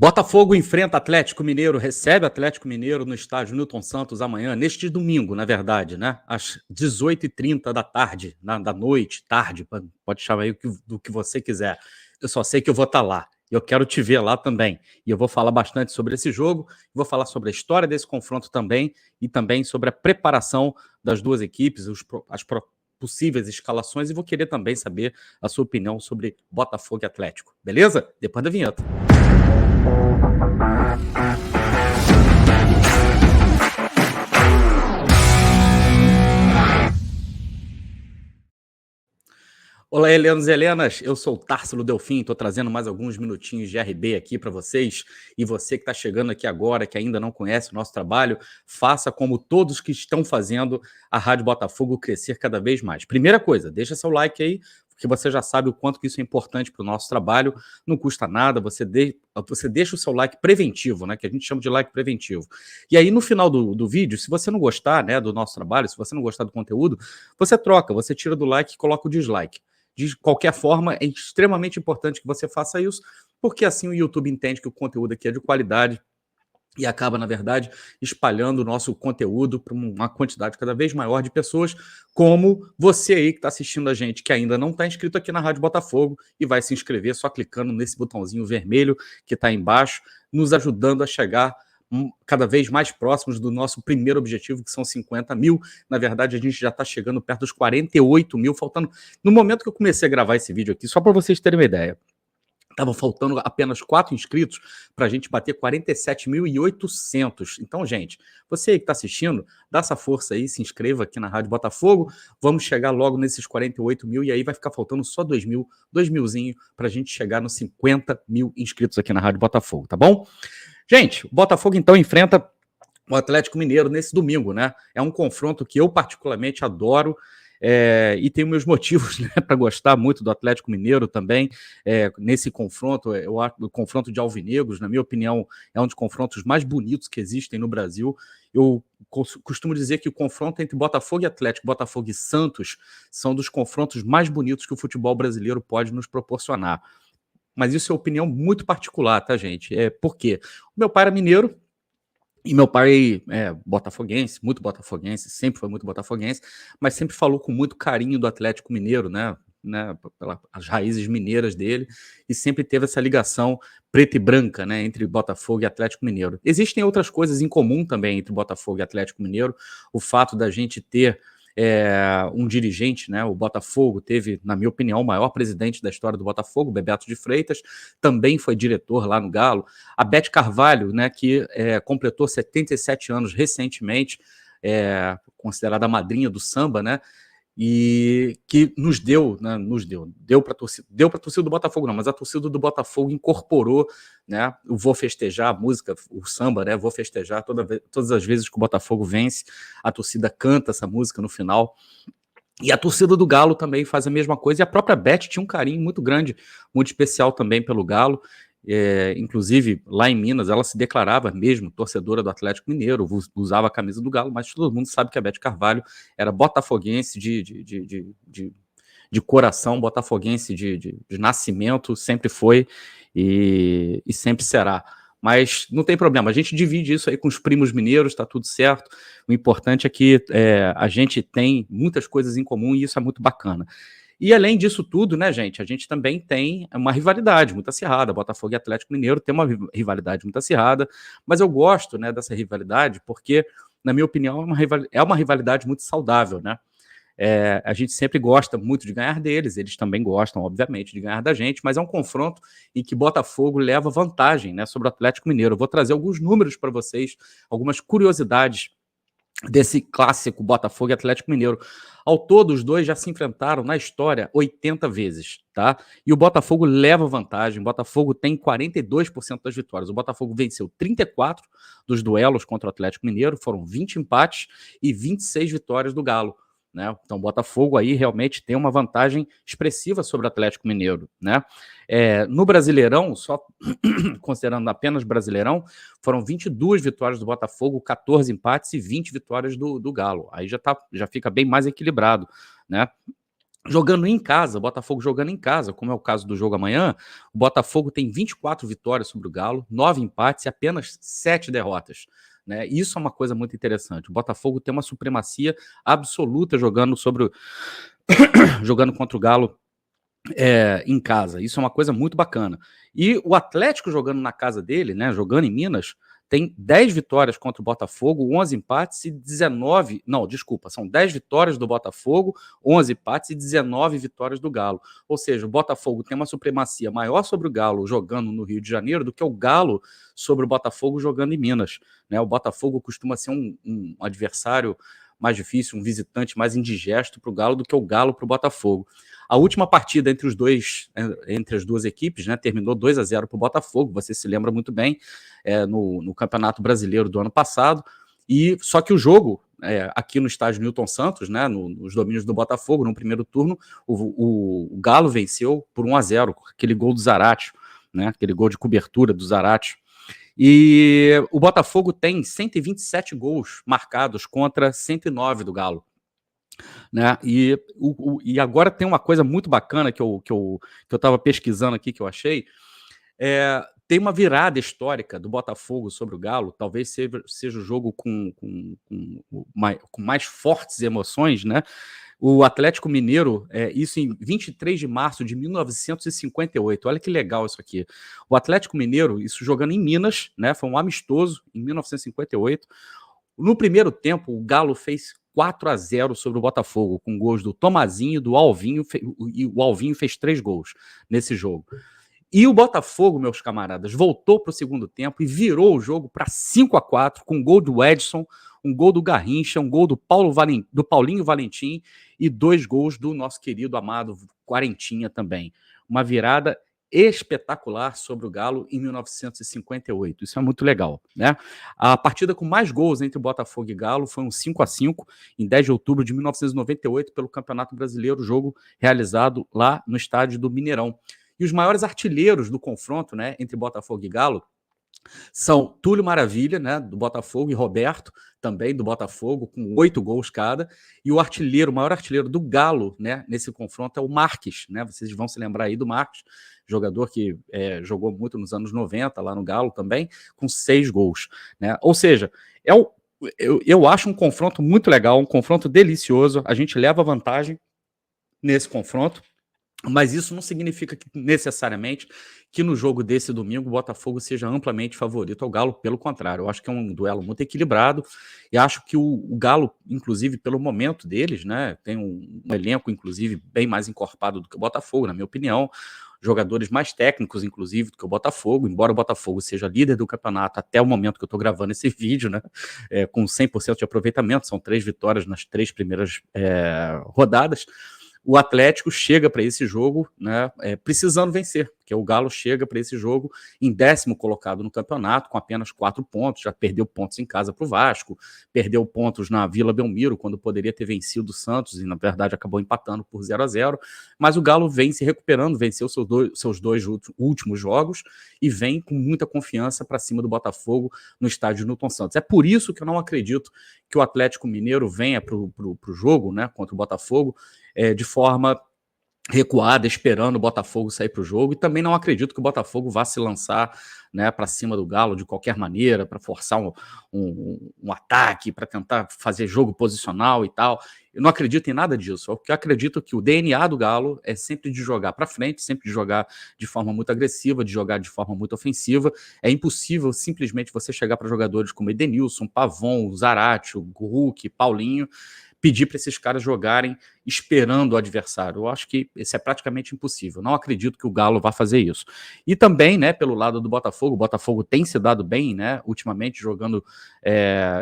Botafogo enfrenta Atlético Mineiro, recebe Atlético Mineiro no estádio Newton Santos amanhã, neste domingo, na verdade, né? Às 18h30 da tarde, da noite, tarde, pode chamar aí do que você quiser. Eu só sei que eu vou estar lá. E eu quero te ver lá também. E eu vou falar bastante sobre esse jogo, vou falar sobre a história desse confronto também, e também sobre a preparação das duas equipes, possíveis escalações, e vou querer também saber a sua opinião sobre Botafogo e Atlético. Beleza? Depois da vinheta. Olá, Helenos e Helenas, eu sou o Társilo Delfim, estou trazendo mais alguns minutinhos de RB aqui para vocês, e você que está chegando aqui agora, que ainda não conhece o nosso trabalho, faça como todos que estão fazendo a Rádio Botafogo crescer cada vez mais. Primeira coisa, deixa seu like aí, porque você já sabe o quanto que isso é importante para o nosso trabalho, não custa nada, você deixa o seu like preventivo, né, que a gente chama de like preventivo. E aí no final do vídeo, se você não gostar, né, do nosso trabalho, se você não gostar do conteúdo, você troca, você tira do like e coloca o dislike. De qualquer forma, é extremamente importante que você faça isso, porque assim o YouTube entende que o conteúdo aqui é de qualidade e acaba, na verdade, espalhando o nosso conteúdo para uma quantidade cada vez maior de pessoas, como você aí que está assistindo a gente, que ainda não está inscrito aqui na Rádio Botafogo e vai se inscrever só clicando nesse botãozinho vermelho que está aí embaixo, nos ajudando a chegar cada vez mais próximos do nosso primeiro objetivo, que são 50 mil. Na verdade, a gente já está chegando perto dos 48 mil, faltando... No momento que eu comecei a gravar esse vídeo aqui, só para vocês terem uma ideia, estavam faltando apenas 4 inscritos para a gente bater 47.800. Então, gente, você aí que está assistindo, dá essa força aí, se inscreva aqui na Rádio Botafogo, vamos chegar logo nesses 48 mil, e aí vai ficar faltando só 2 milzinho para a gente chegar nos 50 mil inscritos aqui na Rádio Botafogo, tá bom? Gente, o Botafogo então enfrenta o Atlético Mineiro nesse domingo, né? É um confronto que eu particularmente adoro, e tenho meus motivos, né, para gostar muito do Atlético Mineiro também. Nesse confronto, eu acho o confronto de alvinegros, na minha opinião, é um dos confrontos mais bonitos que existem no Brasil. Eu costumo dizer que o confronto entre Botafogo e Atlético, Botafogo e Santos, são dos confrontos mais bonitos que o futebol brasileiro pode nos proporcionar. Mas isso é opinião muito particular, tá, gente? Por quê? O meu pai era mineiro, e meu pai é botafoguense, muito botafoguense, sempre foi muito botafoguense, mas sempre falou com muito carinho do Atlético Mineiro, né, pelas raízes mineiras dele, e sempre teve essa ligação preta e branca, né, entre Botafogo e Atlético Mineiro. Existem outras coisas em comum também entre Botafogo e Atlético Mineiro, o fato da gente ter um dirigente, né? O Botafogo teve, na minha opinião, o maior presidente da história do Botafogo, Bebeto de Freitas, também foi diretor lá no Galo. A Beth Carvalho, né, que completou 77 anos recentemente, considerada a madrinha do samba, né? E que deu para a torcida do Botafogo, não, mas a torcida do Botafogo incorporou, né, o Vou Festejar, a música, o samba, né, Vou Festejar, todas as vezes que o Botafogo vence, a torcida canta essa música no final. E a torcida do Galo também faz a mesma coisa, e a própria Beth tinha um carinho muito grande, muito especial também pelo Galo. Inclusive, lá em Minas, ela se declarava mesmo torcedora do Atlético Mineiro, usava a camisa do Galo, mas todo mundo sabe que a Beth Carvalho era botafoguense de coração, botafoguense de nascimento, sempre foi e sempre será. Mas não tem problema, a gente divide isso aí com os primos mineiros, está tudo certo. O importante é que a gente tem muitas coisas em comum e isso é muito bacana. E além disso tudo, né, gente, a gente também tem uma rivalidade muito acirrada. Botafogo e Atlético Mineiro tem uma rivalidade muito acirrada, mas eu gosto, né, dessa rivalidade porque, na minha opinião, é uma rivalidade muito saudável, né? A gente sempre gosta muito de ganhar deles, eles também gostam, obviamente, de ganhar da gente, mas é um confronto em que Botafogo leva vantagem, né, sobre o Atlético Mineiro. Eu vou trazer alguns números para vocês, algumas curiosidades desse clássico Botafogo e Atlético Mineiro. Ao todo, os dois já se enfrentaram na história 80 vezes, tá? E o Botafogo leva vantagem, o Botafogo tem 42% das vitórias. O Botafogo venceu 34 dos duelos contra o Atlético Mineiro, foram 20 empates e 26 vitórias do Galo, né? Então, o Botafogo aí realmente tem uma vantagem expressiva sobre o Atlético Mineiro, né? No Brasileirão, só considerando apenas Brasileirão, foram 22 vitórias do Botafogo, 14 empates e 20 vitórias do Galo. Aí já fica bem mais equilibrado, né? Jogando em casa, o Botafogo jogando em casa, como é o caso do jogo amanhã, o Botafogo tem 24 vitórias sobre o Galo, 9 empates e apenas 7 derrotas. Né? Isso é uma coisa muito interessante. O Botafogo tem uma supremacia absoluta jogando contra o Galo em casa. Isso é uma coisa muito bacana. E o Atlético jogando na casa dele, né, jogando em Minas, tem 10 vitórias contra o Botafogo, 11 empates e 19... Não, desculpa, são 10 vitórias do Botafogo, 11 empates e 19 vitórias do Galo. Ou seja, o Botafogo tem uma supremacia maior sobre o Galo jogando no Rio de Janeiro do que o Galo sobre o Botafogo jogando em Minas. Né? O Botafogo costuma ser um adversário mais difícil, um visitante mais indigesto para o Galo do que o Galo para o Botafogo. A última partida entre as duas equipes, né, terminou 2-0 para o Botafogo, você se lembra muito bem, no Campeonato Brasileiro do ano passado, e só que o jogo, aqui no estádio Newton Santos, né, nos domínios do Botafogo, no primeiro turno, o Galo venceu por 1-0, com aquele gol do Zarate, né, aquele gol de cobertura do Zarate. E o Botafogo tem 127 gols marcados contra 109 do Galo. Né? E agora tem uma coisa muito bacana que eu estava pesquisando aqui, que eu achei. Tem uma virada histórica do Botafogo sobre o Galo, talvez seja o jogo com mais fortes emoções, né? O Atlético Mineiro, isso em 23 de março de 1958. Olha que legal isso aqui. O Atlético Mineiro, isso jogando em Minas, né? Foi um amistoso em 1958. No primeiro tempo, o Galo fez 4-0 sobre o Botafogo, com gols do Tomazinho, do Alvinho, e o Alvinho fez 3 gols nesse jogo. E o Botafogo, meus camaradas, voltou para o segundo tempo e virou o jogo para 5-4, com um gol do Edson, um gol do Garrincha, um gol do Paulinho Valentim e 2 gols do nosso querido amado Quarentinha também. Uma virada espetacular sobre o Galo em 1958. Isso é muito legal, né? A partida com mais gols entre Botafogo e Galo foi um 5-5 em 10 de outubro de 1998 pelo Campeonato Brasileiro, jogo realizado lá no estádio do Mineirão. E os maiores artilheiros do confronto, né, entre Botafogo e Galo são Túlio Maravilha, né, do Botafogo, e Roberto, também do Botafogo, com 8 gols cada. E o maior artilheiro do Galo, né, nesse confronto é o Marques, né? Vocês vão se lembrar aí do Marques, jogador que jogou muito nos anos 90 lá no Galo também, com 6 gols. Né? Ou seja, eu acho um confronto muito legal, um confronto delicioso. A gente leva vantagem nesse confronto. Mas isso não significa necessariamente que no jogo desse domingo o Botafogo seja amplamente favorito ao Galo, pelo contrário, eu acho que é um duelo muito equilibrado e acho que o Galo, inclusive pelo momento deles, né, tem um elenco inclusive bem mais encorpado do que o Botafogo, na minha opinião, jogadores mais técnicos inclusive do que o Botafogo, embora o Botafogo seja líder do campeonato até o momento que eu estou gravando esse vídeo, né, com 100% de aproveitamento, são 3 vitórias nas 3 primeiras rodadas. O Atlético chega para esse jogo, né, precisando vencer, porque o Galo chega para esse jogo em 10º colocado no campeonato, com apenas 4 pontos, já perdeu pontos em casa para o Vasco, perdeu pontos na Vila Belmiro, quando poderia ter vencido o Santos, e na verdade acabou empatando por 0-0, mas o Galo vem se recuperando, venceu seus dois últimos jogos, e vem com muita confiança para cima do Botafogo no estádio Newton Santos. É por isso que eu não acredito que o Atlético Mineiro venha para o jogo, né, contra o Botafogo, de forma recuada, esperando o Botafogo sair para o jogo, e também não acredito que o Botafogo vá se lançar, né, para cima do Galo de qualquer maneira, para forçar um ataque, para tentar fazer jogo posicional e tal. Eu não acredito em nada disso. Eu acredito que o DNA do Galo é sempre de jogar para frente, sempre de jogar de forma muito agressiva, de jogar de forma muito ofensiva. É impossível simplesmente você chegar para jogadores como Edenilson, Pavon, Zarate, Hulk, Paulinho, pedir para esses caras jogarem esperando o adversário. Eu acho que isso é praticamente impossível. Não acredito que o Galo vá fazer isso. E também, né, pelo lado do Botafogo, o Botafogo tem se dado bem, né, ultimamente jogando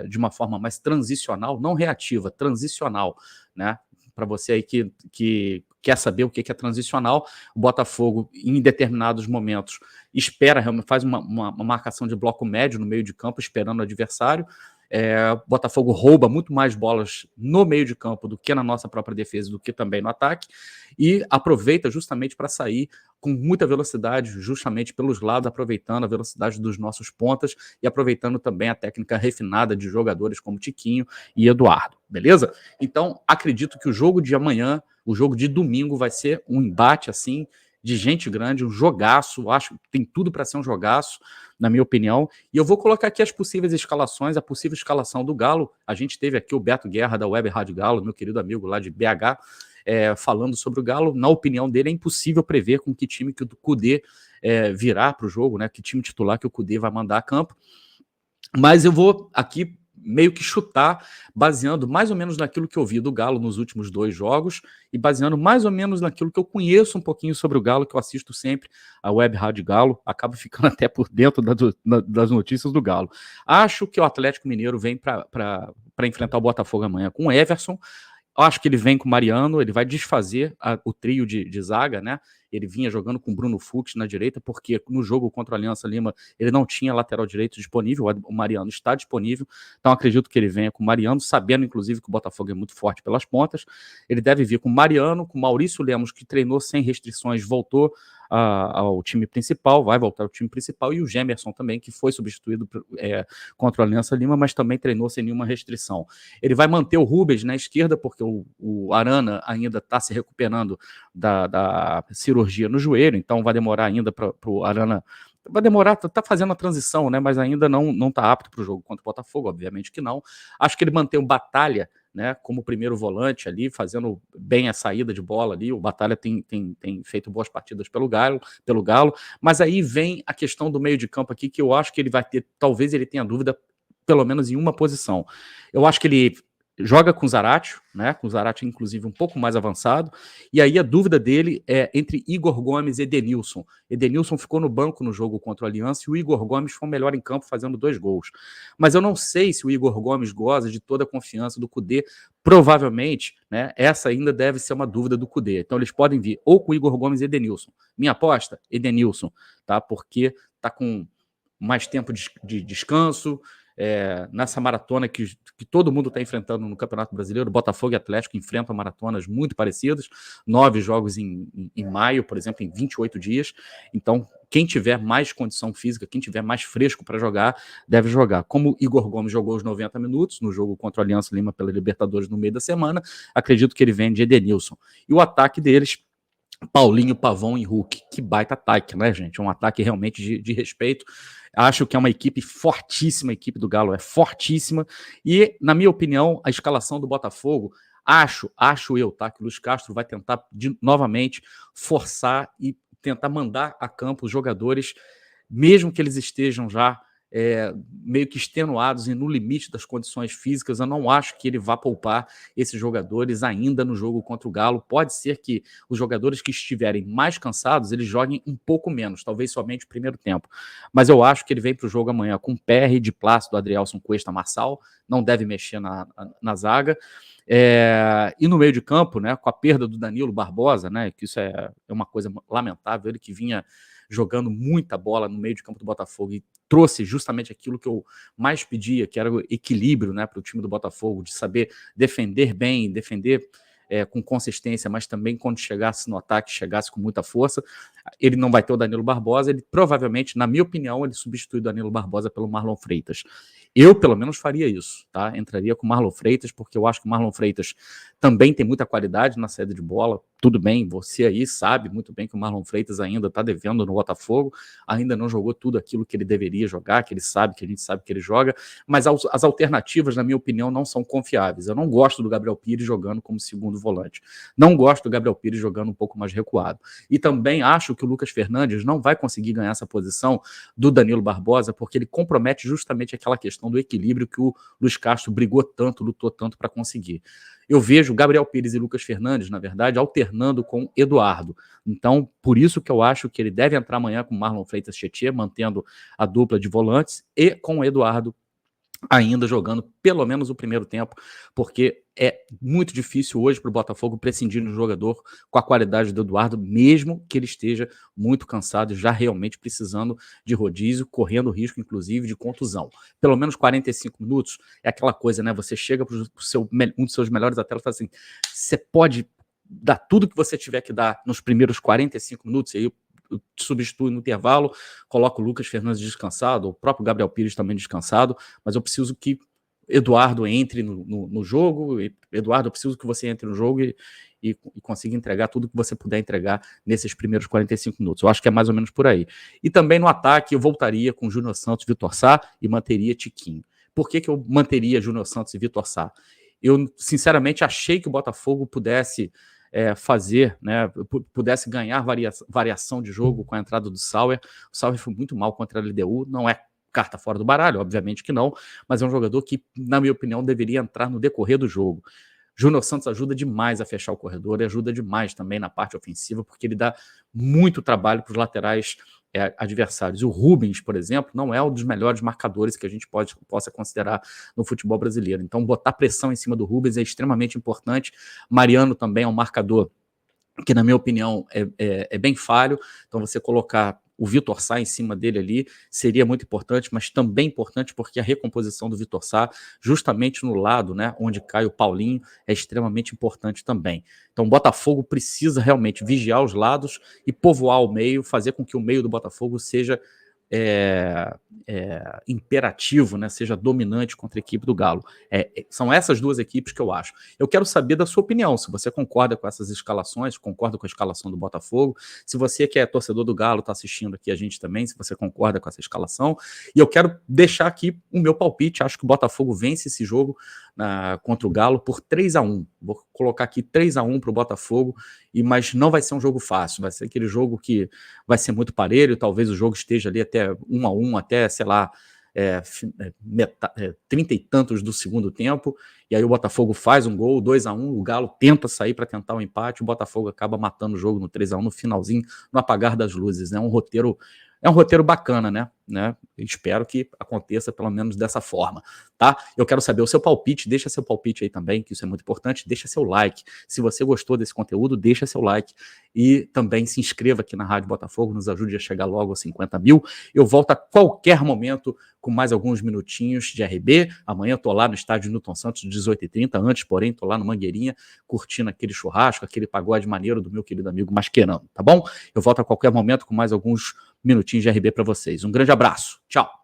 de uma forma mais transicional, não reativa, transicional, né? Para você aí que quer saber o que é transicional, o Botafogo, em determinados momentos, espera, faz uma marcação de bloco médio no meio de campo, esperando o adversário. O Botafogo rouba muito mais bolas no meio de campo do que na nossa própria defesa, do que também no ataque, e aproveita justamente para sair com muita velocidade, justamente pelos lados, aproveitando a velocidade dos nossos pontas e aproveitando também a técnica refinada de jogadores como Tiquinho e Eduardo, beleza? Então, acredito que o jogo de amanhã O jogo de domingo vai ser um embate assim de gente grande, um jogaço, acho que tem tudo para ser um jogaço, na minha opinião. E eu vou colocar aqui as possíveis escalações, a possível escalação do Galo. A gente teve aqui o Beto Guerra, da Web Rádio Galo, meu querido amigo lá de BH, falando sobre o Galo. Na opinião dele, é impossível prever com que time que o Kudê virá para o jogo, né? Que time titular que o Kudê vai mandar a campo. Mas eu vou aqui meio que chutar, baseando mais ou menos naquilo que eu vi do Galo nos últimos 2 jogos e baseando mais ou menos naquilo que eu conheço um pouquinho sobre o Galo, que eu assisto sempre a Web Rádio Galo, acabo ficando até por dentro das notícias do Galo. Acho que o Atlético Mineiro vem para enfrentar o Botafogo amanhã com o Everson. Acho que ele vem com o Mariano, ele vai desfazer o trio de zaga, né? Ele vinha jogando com o Bruno Fux na direita, porque no jogo contra o Aliança Lima ele não tinha lateral direito disponível, o Mariano está disponível, então acredito que ele venha com o Mariano, sabendo inclusive que o Botafogo é muito forte pelas pontas. Ele deve vir com o Mariano, com o Maurício Lemos, que treinou sem restrições, voltou ao time principal, vai voltar ao time principal, e o Gemerson também, que foi substituído contra o Aliança Lima, mas também treinou sem nenhuma restrição. Ele vai manter o Rubens na esquerda, porque o Arana ainda está se recuperando da cirurgia no joelho, então vai demorar ainda para o Arana. Vai demorar, tá fazendo a transição, né? Mas ainda não tá apto para o jogo contra o Botafogo, obviamente que não. Acho que ele mantém o Batalha, né, como primeiro volante ali, fazendo bem a saída de bola ali. O Batalha tem feito boas partidas pelo Galo, mas aí vem a questão do meio de campo aqui, que eu acho que ele vai ter, talvez ele tenha dúvida, pelo menos em uma posição. Eu acho que ele joga com o Zaratio, né? Com o Zaratio, inclusive, um pouco mais avançado. E aí a dúvida dele é entre Igor Gomes e Edenilson. Edenilson ficou no banco no jogo contra o Aliança e o Igor Gomes foi o melhor em campo, fazendo 2 gols. Mas eu não sei se o Igor Gomes goza de toda a confiança do Kudê. Provavelmente, né? Essa ainda deve ser uma dúvida do Kudê. Então eles podem vir ou com o Igor Gomes e Edenilson. Minha aposta, Edenilson, tá? Porque tá com mais tempo de descanso, nessa maratona que todo mundo está enfrentando no Campeonato Brasileiro. Botafogo e Atlético enfrentam maratonas muito parecidas, 9 jogos em maio, por exemplo, em 28 dias. Então, quem tiver mais condição física, quem tiver mais fresco para jogar, deve jogar. Como Igor Gomes jogou os 90 minutos no jogo contra o Aliança Lima pela Libertadores no meio da semana, acredito que ele vem de Edenilson. E o ataque deles, Paulinho, Pavão e Hulk. Que baita ataque, né, gente? Um ataque realmente de respeito. Acho que é uma equipe fortíssima, a equipe do Galo é fortíssima. E, na minha opinião, a escalação do Botafogo, acho eu, tá? Que o Luiz Castro vai tentar novamente forçar e tentar mandar a campo os jogadores, mesmo que eles estejam já meio que extenuados e no limite das condições físicas. Eu não acho que ele vá poupar esses jogadores ainda no jogo contra o Galo. Pode ser que os jogadores que estiverem mais cansados, eles joguem um pouco menos, talvez somente o primeiro tempo. Mas eu acho que ele vem para o jogo amanhã com Perry, de Plácido, Adrielson, Cuesta, Marçal, não deve mexer na zaga. E no meio de campo, né, com a perda do Danilo Barbosa, né, que isso é uma coisa lamentável, ele que vinha jogando muita bola no meio de campo do Botafogo e trouxe justamente aquilo que eu mais pedia, que era o equilíbrio, né, para o time do Botafogo, de saber defender bem, defender com consistência, mas também quando chegasse no ataque, chegasse com muita força. Ele não vai ter o Danilo Barbosa, ele provavelmente, na minha opinião, ele substitui o Danilo Barbosa pelo Marlon Freitas. Eu, pelo menos, faria isso, tá? Entraria com o Marlon Freitas, porque eu acho que o Marlon Freitas também tem muita qualidade na saída de bola. Tudo bem, você aí sabe muito bem que o Marlon Freitas ainda está devendo no Botafogo, ainda não jogou tudo aquilo que ele deveria jogar, que ele sabe, que a gente sabe que ele joga, mas as alternativas, na minha opinião, não são confiáveis. Eu não gosto do Gabriel Pires jogando como segundo volante. Não gosto do Gabriel Pires jogando um pouco mais recuado. E também acho que o Lucas Fernandes não vai conseguir ganhar essa posição do Danilo Barbosa, porque ele compromete justamente aquela questão do equilíbrio que o Luiz Castro brigou tanto, lutou tanto para conseguir. Eu vejo Gabriel Pires e Lucas Fernandes, na verdade, alternando com Eduardo. Então, por isso que eu acho que ele deve entrar amanhã com Marlon Freitas Tietê, mantendo a dupla de volantes, e com o Eduardo ainda jogando pelo menos o primeiro tempo, porque é muito difícil hoje para o Botafogo prescindir de um jogador com a qualidade do Eduardo, mesmo que ele esteja muito cansado e já realmente precisando de rodízio, correndo risco, inclusive, de contusão. Pelo menos 45 minutos é aquela coisa, né? Você chega para um dos seus melhores atletas e fala assim, você pode dar tudo que você tiver que dar nos primeiros 45 minutos, e aí substitui no intervalo, coloca o Lucas Fernandes descansado, o próprio Gabriel Pires também descansado, mas eu preciso que Eduardo entre no jogo. Eduardo, eu preciso que você entre no jogo e consiga entregar tudo que você puder entregar nesses primeiros 45 minutos. Eu acho que é mais ou menos por aí. E também no ataque eu voltaria com Júnior Santos, Vitor Sá e manteria Tiquinho. Por que eu manteria Júnior Santos e Vitor Sá? Eu, sinceramente, achei que o Botafogo pudesse fazer, né, pudesse ganhar variação de jogo com a entrada do Sauer. O Sauer foi muito mal contra a LDU, não é carta fora do baralho, obviamente que não, mas é um jogador que, na minha opinião, deveria entrar no decorrer do jogo. Júnior Santos ajuda demais a fechar o corredor e ajuda demais também na parte ofensiva, porque ele dá muito trabalho para os laterais adversários. O Rubens, por exemplo, não é um dos melhores marcadores que a gente possa considerar no futebol brasileiro. Então, botar pressão em cima do Rubens é extremamente importante. Mariano também é um marcador que, na minha opinião, é bem falho. Então, você colocar o Vitor Sá em cima dele ali seria muito importante, mas também importante porque a recomposição do Vitor Sá, justamente no lado, né, onde cai o Paulinho, é extremamente importante também. Então, o Botafogo precisa realmente vigiar os lados e povoar o meio, fazer com que o meio do Botafogo seja imperativo, né, seja dominante contra a equipe do Galo. São essas duas equipes que eu acho. Eu quero saber da sua opinião, se você concorda com essas escalações, concorda com a escalação do Botafogo, se você que é torcedor do Galo está assistindo aqui a gente também, se você concorda com essa escalação, e eu quero deixar aqui o meu palpite. Acho que o Botafogo vence esse jogo contra o Galo por 3-1. Vou colocar aqui 3-1 para o Botafogo, mas não vai ser um jogo fácil, vai ser aquele jogo que vai ser muito parelho, talvez o jogo esteja ali até 1-1, até, sei lá, 30 e tantos do segundo tempo, e aí o Botafogo faz um gol, 2-1, o Galo tenta sair para tentar um empate, o Botafogo acaba matando o jogo no 3-1 no finalzinho, no apagar das luzes. É um roteiro bacana, né? Espero que aconteça pelo menos dessa forma, tá? Eu quero saber o seu palpite, deixa seu palpite aí também, que isso é muito importante, deixa seu like. Se você gostou desse conteúdo, deixa seu like e também se inscreva aqui na Rádio Botafogo, nos ajude a chegar logo aos 50 mil. Eu volto a qualquer momento com mais alguns minutinhos de RB. Amanhã eu tô lá no estádio Newton Santos, 18h30, antes, porém, tô lá no Mangueirinha, curtindo aquele churrasco, aquele pagode maneiro do meu querido amigo Mascherano, tá bom? Eu volto a qualquer momento com mais alguns minutinhos de RB para vocês. Um grande abraço. Tchau.